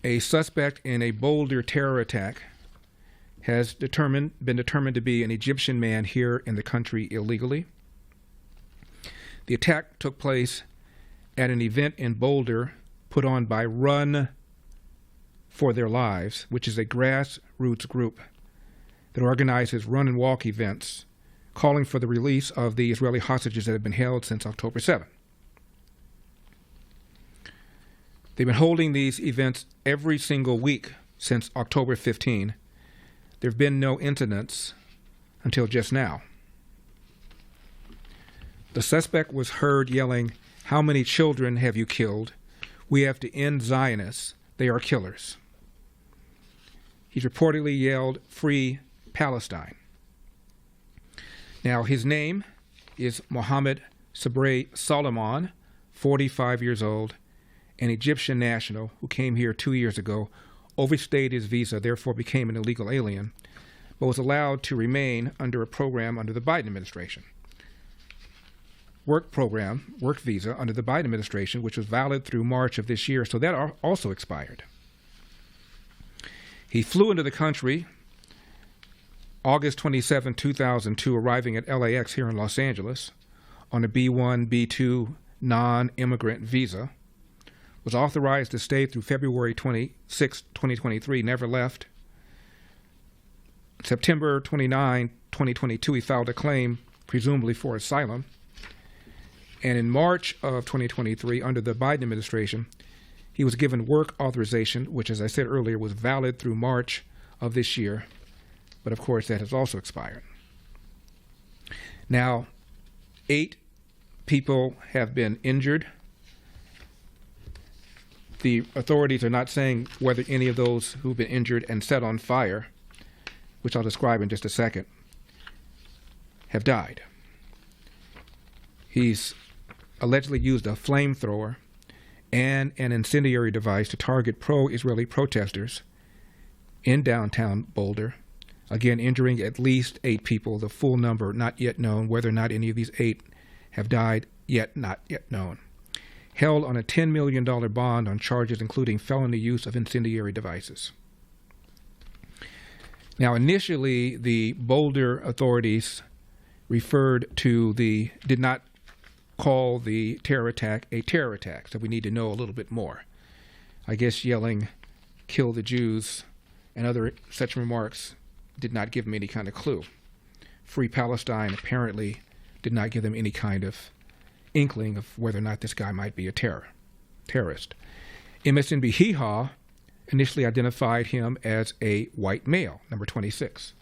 A suspect in a Boulder terror attack has been determined to be an Egyptian man here in the country illegally. The attack took place at an event in Boulder put on by Run for Their Lives, which is a grassroots group that organizes run and walk events calling for the release of the Israeli hostages that have been held since October 7. They've been holding these events every single week since October 15. There have been no incidents until just now. The suspect was heard yelling, "How many children have you killed? We have to end Zionists. They are killers." He reportedly yelled, "Free Palestine." Now, his name is Mohammed Sabre Solomon, 45 years old, an Egyptian national who came here 2 years ago, overstayed his visa, therefore became an illegal alien, but was allowed to remain under a program under the Biden administration. Work visa under the Biden administration, which was valid through March of this year, so that also expired. He flew into the country August 27, 2002, arriving at LAX here in Los Angeles on a B1, B2 non-immigrant visa, was authorized to stay through February 26, 2023, never left. September 29, 2022, he filed a claim, presumably for asylum. And in March of 2023, under the Biden administration, he was given work authorization, which, as I said earlier, was valid through March of this year. But of course, that has also expired. Now, 8 people have been injured. The authorities are not saying whether any of those who've been injured and set on fire, which I'll describe in just a second, have died. He's allegedly used a flamethrower and an incendiary device to target pro-Israeli protesters in downtown Boulder, again injuring at least 8 people, the full number not yet known. Whether or not any of these 8 have died, not yet known. Held on a $10 million bond on charges including felony use of incendiary devices. Now, initially, the Boulder authorities did not call the terror attack a terror attack, so we need to know a little bit more. I guess yelling, "Kill the Jews," and other such remarks did not give them any kind of clue. Free Palestine apparently did not give them any kind of inkling of whether or not this guy might be a terrorist. MSNBC Hee-Haw initially identified him as a white male, number 26.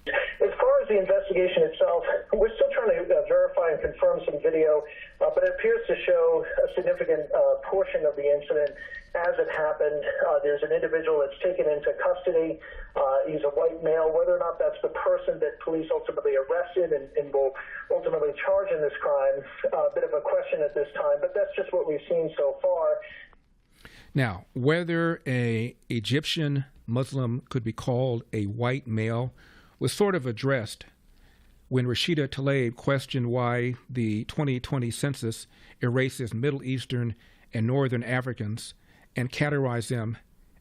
As far as the investigation itself, we're still trying to verify and confirm some video, but it appears to show a significant portion of the incident as it happened. There's an individual that's taken into custody. He's a white male. Whether or not that's the person that police ultimately arrested and will ultimately charge in this crime, a bit of a question at this time, but that's just what we've seen so far. Now, whether an Egyptian Muslim could be called a white male was sort of addressed when Rashida Tlaib questioned why the 2020 census erases Middle Eastern and Northern Africans and categorized them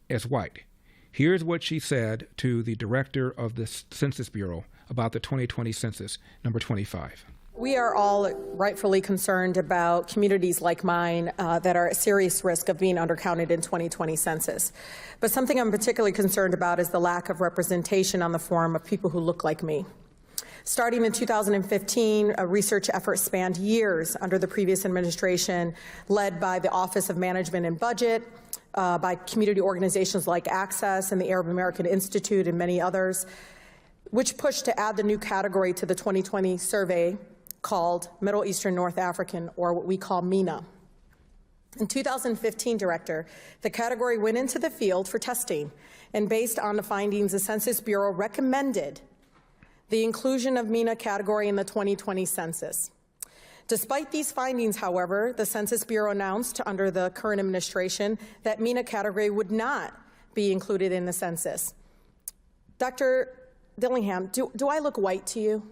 as white. Here's what she said to the director of the Census Bureau about the 2020 census, number 25. We are all rightfully concerned about communities like mine that are at serious risk of being undercounted in 2020 census. But something I'm particularly concerned about is the lack of representation on the form of people who look like me. Starting in 2015, a research effort spanned years under the previous administration, led by the Office of Management and Budget, by community organizations like Access and the Arab American Institute and many others, which pushed to add the new category to the 2020 survey called Middle Eastern North African, or what we call MENA. In 2015, Director, the category went into the field for testing, and based on the findings, the Census Bureau recommended the inclusion of MENA category in the 2020 census. Despite these findings, however, the Census Bureau announced under the current administration that MENA category would not be included in the census. Dr. Dillingham, do I look white to you?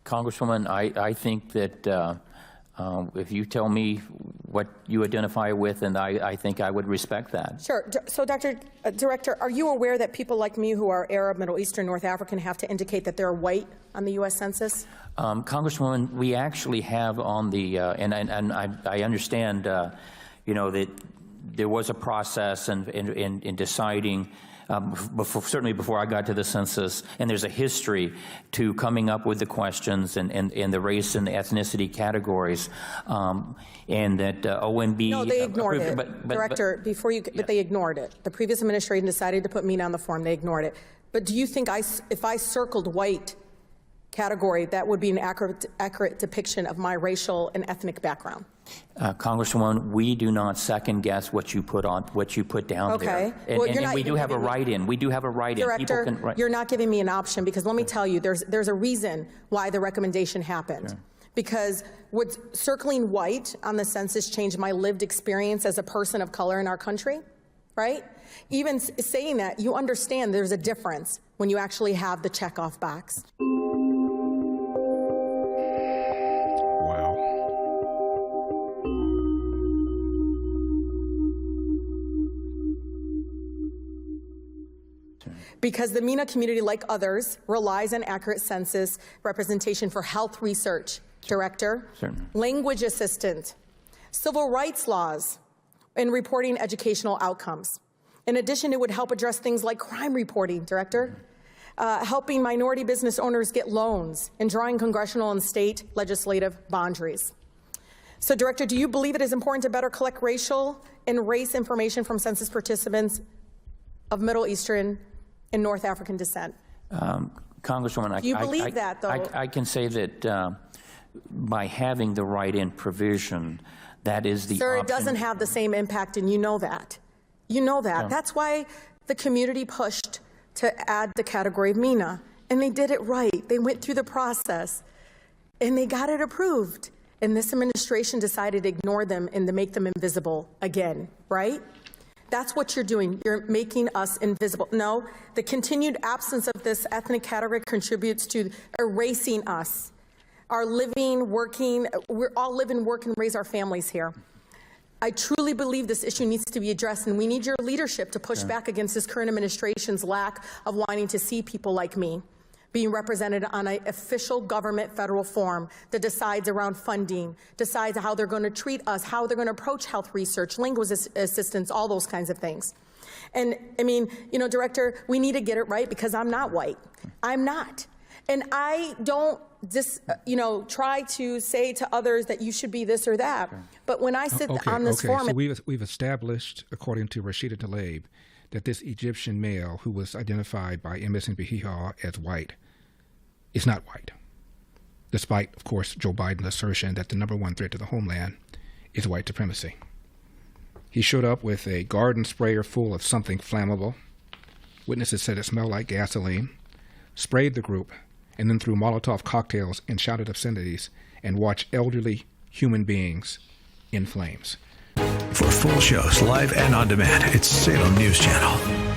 Congresswoman, I think that if you tell me what you identify with, and I think I would respect that. Sure. So, Director, are you aware that people like me who are Arab, Middle Eastern, North African have to indicate that they're white on the U.S. Census? Congresswoman, we actually have on the, and I understand, you know, that there was a process in deciding, certainly before I got to the census, and there's a history to coming up with the questions and the race and the ethnicity categories, and that OMB. No, they ignored it. Director, before you, but they ignored it. The previous administration decided to put MENA on the form. They ignored it. But do you think if I circled white category, that would be an accurate depiction of my racial and ethnic background? Congresswoman, we do not second guess what you put down there. Well, and we do have a write-in. We do have a write-in. Director, you're not giving me an option, because let me tell you, there's a reason why the recommendation happened. Sure. Because would circling white on the census change my lived experience as a person of color in our country? Right? Even saying that, you understand there's a difference when you actually have the checkoff box. Because the MENA community, like others, relies on accurate census representation for health research, Director, Certainly. Language assistant, civil rights laws, and reporting educational outcomes. In addition, it would help address things like crime reporting, Director, helping minority business owners get loans, and drawing congressional and state legislative boundaries. So, Director, do you believe it is important to better collect racial and race information from census participants of Middle Eastern and North African descent? Congresswoman, do you believe that, though? I can say that by having the write-in provision, that is the Sir, option. it doesn't have the same impact, and you know that. You know that. Yeah. That's why the community pushed to add the category of MENA, and they did it right. They went through the process, and they got it approved. And this administration decided to ignore them and to make them invisible again, right? That's what you're doing. You're making us invisible. No, the continued absence of this ethnic category contributes to erasing us. Our living, working, we all live and work and raise our families here. I truly believe this issue needs to be addressed, and we need your leadership to push back against this current administration's lack of wanting to see people like me being represented on an official government federal forum that decides around funding, decides how they're going to treat us, how they're going to approach health research, language assistance, all those kinds of things. And I mean, you know, Director, we need to get it right, because I'm not white. I'm not. And I don't just, you know, try to say to others that you should be this or that. But when I sit on this forum... So we've established, according to Rashida Tlaib, that this Egyptian male who was identified by MSNBC as white is not white, despite, of course, Joe Biden's assertion that the #1 threat to the homeland is white supremacy. He showed up with a garden sprayer full of something flammable. Witnesses said it smelled like gasoline, sprayed the group, and then threw Molotov cocktails and shouted obscenities and watched elderly human beings in flames. For full shows, live and on demand, it's Salem News Channel.